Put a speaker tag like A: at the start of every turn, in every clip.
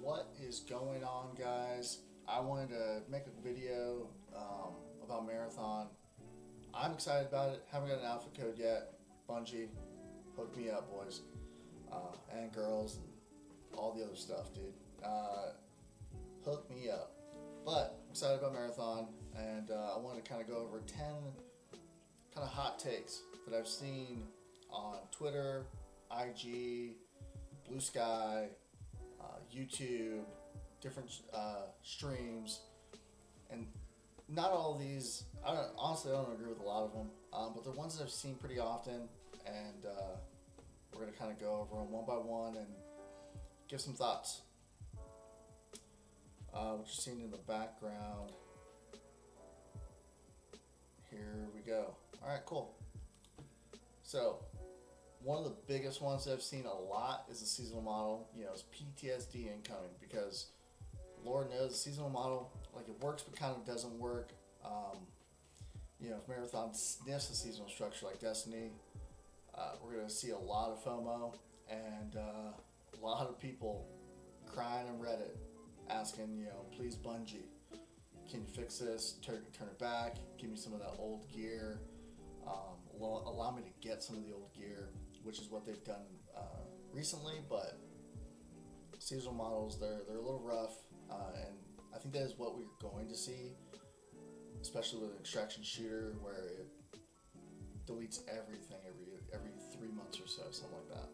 A: What is going on, guys? I wanted to make a video about Marathon. I'm excited about it. Haven't got an alpha code yet. Bungie, hook me up, boys and girls, and all the other stuff, dude. Hook me up. But I'm excited about Marathon, and I wanted to kind of go over 10 kind of hot takes that I've seen on Twitter, IG, Blue Sky, YouTube, different streams, and not all of these. Honestly, I don't agree with a lot of them, but they're ones that I've seen pretty often, and we're gonna kind of go over them one by one and give some thoughts. What you're seeing in the background. Here we go. All right, cool. So, one of the biggest ones that I've seen a lot is the seasonal model. It's PTSD incoming because Lord knows the seasonal model, like, it works but kind of doesn't work. If Marathon sniffs a seasonal structure like Destiny, we're going to see a lot of FOMO and a lot of people crying on Reddit asking, please Bungie, can you fix this, turn it back, give me some of that old gear, allow me to get some of the old gear, which is what they've done recently. But seasonal models, they're a little rough, and I think that is what we're going to see, especially with an extraction shooter where it deletes everything every 3 months or so, something like that.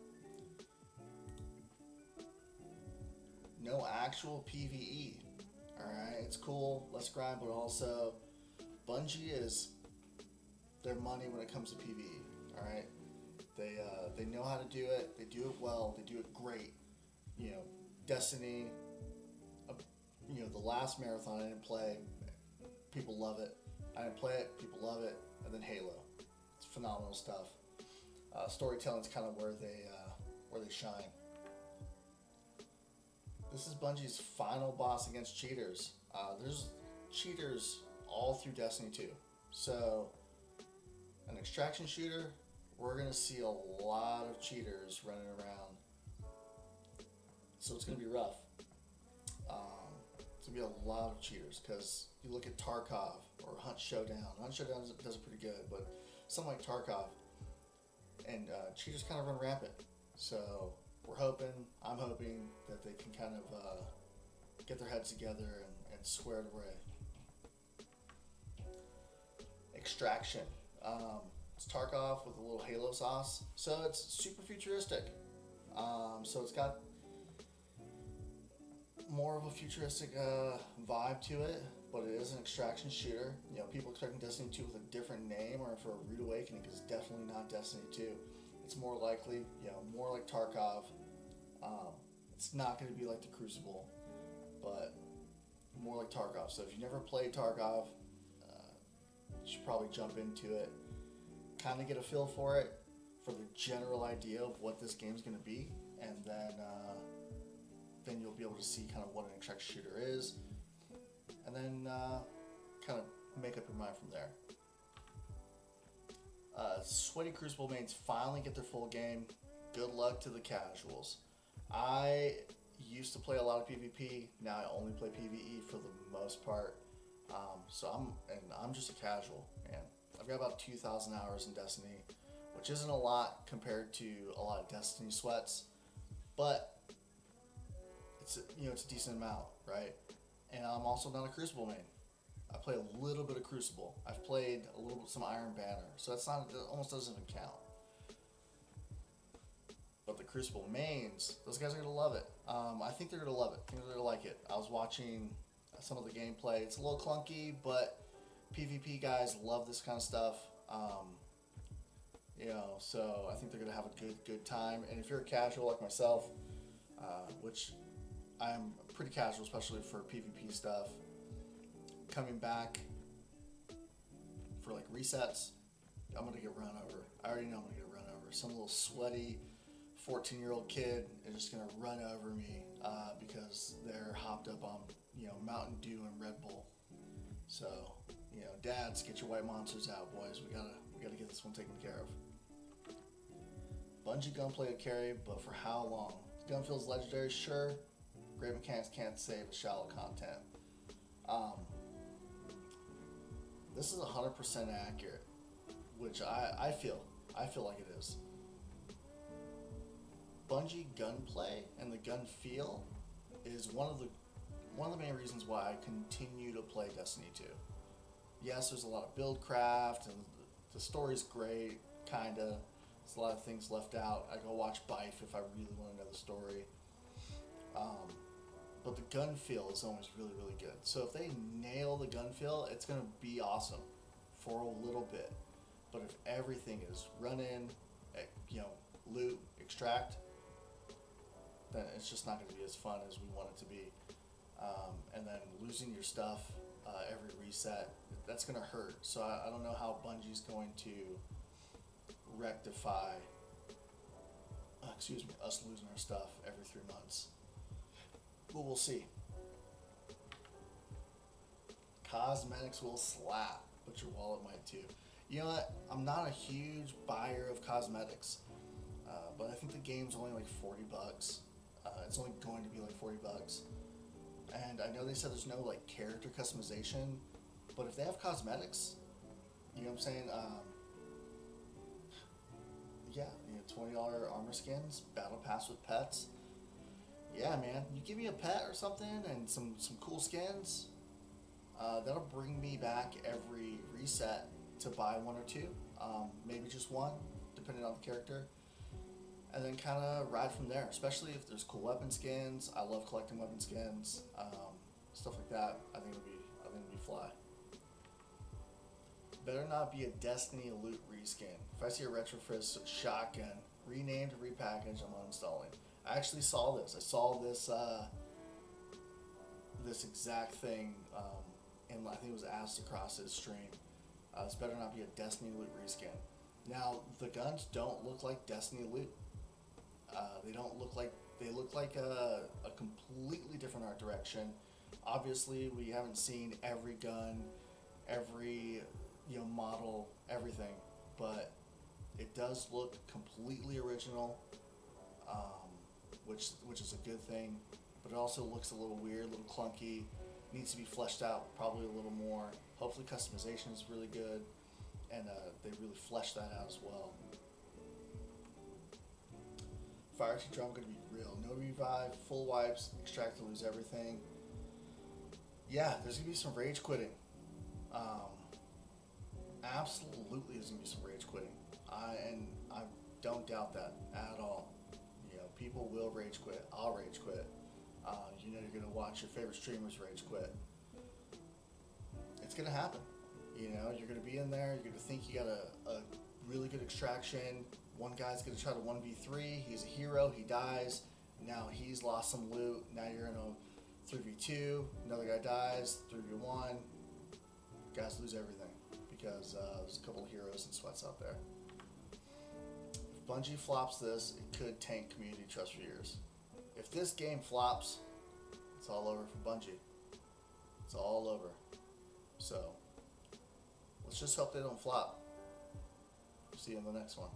A: No actual PvE. Alright, it's cool, let's grind, but also Bungie is their money when it comes to PvE. Alright? They know how to do it, they do it well, they do it great. Destiny, the last Marathon I didn't play, people love it. I didn't play it, people love it. And then Halo. It's phenomenal stuff. Storytelling's kind of where they shine. This is Bungie's final boss against cheaters. There's cheaters all through Destiny 2. So, an extraction shooter, we're going to see a lot of cheaters running around. So it's going to be rough. It's going to be a lot of cheaters because you look at Tarkov or Hunt Showdown. Hunt Showdown does it pretty good, but something like Tarkov, and cheaters kind of run rampant. So I'm hoping that they can kind of get their heads together and square it away. Extraction. It's Tarkov with a little Halo sauce. So it's super futuristic. So it's got more of a futuristic vibe to it, but it is an extraction shooter. People expecting Destiny 2 with a different name or for a rude awakening, because it's definitely not Destiny 2. It's more likely, more like Tarkov. It's not going to be like the Crucible, but more like Tarkov. So if you never played Tarkov, you should probably jump into it, kind of get a feel for it, for the general idea of what this game's going to be, and then you'll be able to see kind of what an extraction shooter is, and then kind of make up your mind from there. Sweaty Crucible mains finally get their full game. Good luck to the casuals. I used to play a lot of PvP. Now I only play PvE for the most part. So I'm just a casual, man. I've got about 2,000 hours in Destiny, which isn't a lot compared to a lot of Destiny sweats, but it's a decent amount, right? And I'm also not a Crucible main. I play a little bit of Crucible. I've played a little bit some Iron Banner, so it almost doesn't even count. But the Crucible mains, those guys are gonna love it. I think they're gonna love it. I think they're gonna like it. I was watching some of the gameplay. It's a little clunky, but PvP guys love this kind of stuff. So I think they're gonna have a good time. And if you're a casual like myself, which I am pretty casual, especially for PvP stuff, coming back for like resets, I'm gonna get run over. I already know I'm gonna get run over. Some little sweaty 14-year-old kid is just gonna run over me because they're hopped up on Mountain Dew and Red Bull. So dads, get your white monsters out, boys. We gotta get this one taken care of. Bungie gunplay a carry, but for how long? Gun feels legendary, sure, Great mechanics can't save a shallow content. Um, this is 100% accurate, which I feel like it is. Bungie gunplay and the gun feel is one of the main reasons why I continue to play Destiny 2. Yes, there's a lot of build craft and the story's great, kinda. There's a lot of things left out. I go watch Bife if I really want to know the story. But the gun feel is always really, really good. So if they nail the gun feel, it's going to be awesome for a little bit. But if everything is run in, loot, extract, then it's just not going to be as fun as we want it to be. And then losing your stuff every reset, that's going to hurt. So I don't know how Bungie's going to rectify us losing our stuff every 3 months. But we'll see. Cosmetics will slap, but your wallet might too. You know what? I'm not a huge buyer of cosmetics, but I think the game's only like $40. It's only going to be like $40. And I know they said there's no like character customization, but if they have cosmetics, you know what I'm saying? Yeah, $20 armor skins, battle pass with pets. Yeah, man, you give me a pet or something and some cool skins, that'll bring me back every reset to buy one or two, maybe just one, depending on the character, and then kind of ride from there. Especially if there's cool weapon skins. I love collecting weapon skins, stuff like that. I think it'll be fly. Better not be a Destiny loot reskin. If I see a Retrofist shotgun renamed, repackaged, I'm uninstalling. I actually saw this. I saw this this exact thing, and I think it was asked across his stream. This better not be a Destiny loot reskin. Now the guns don't look like Destiny loot. They look like a completely different art direction. Obviously, we haven't seen every gun, every model, everything, but it does look completely original, which is a good thing. But it also looks a little weird, a little clunky. Needs to be fleshed out probably a little more. Hopefully, customization is really good, and they really flesh that out as well. Fire to drum going to be real. No revive, full wipes, extract to lose everything. Yeah, there's going to be some rage quitting. Absolutely, there's going to be some rage quitting. I don't doubt that at all. People will rage quit. I'll rage quit. You're going to watch your favorite streamers rage quit. It's going to happen. You're going to be in there. You're going to think you got a really good extraction. One guy's going to try to 1v3. He's a hero. He dies. Now he's lost some loot. Now you're in a 3v2. Another guy dies. 3v1. Guys lose everything because there's a couple of heroes and sweats out there. If Bungie flops this, it could tank community trust for years. If this game flops, it's all over for Bungie. It's all over. So let's just hope they don't flop. See you in the next one.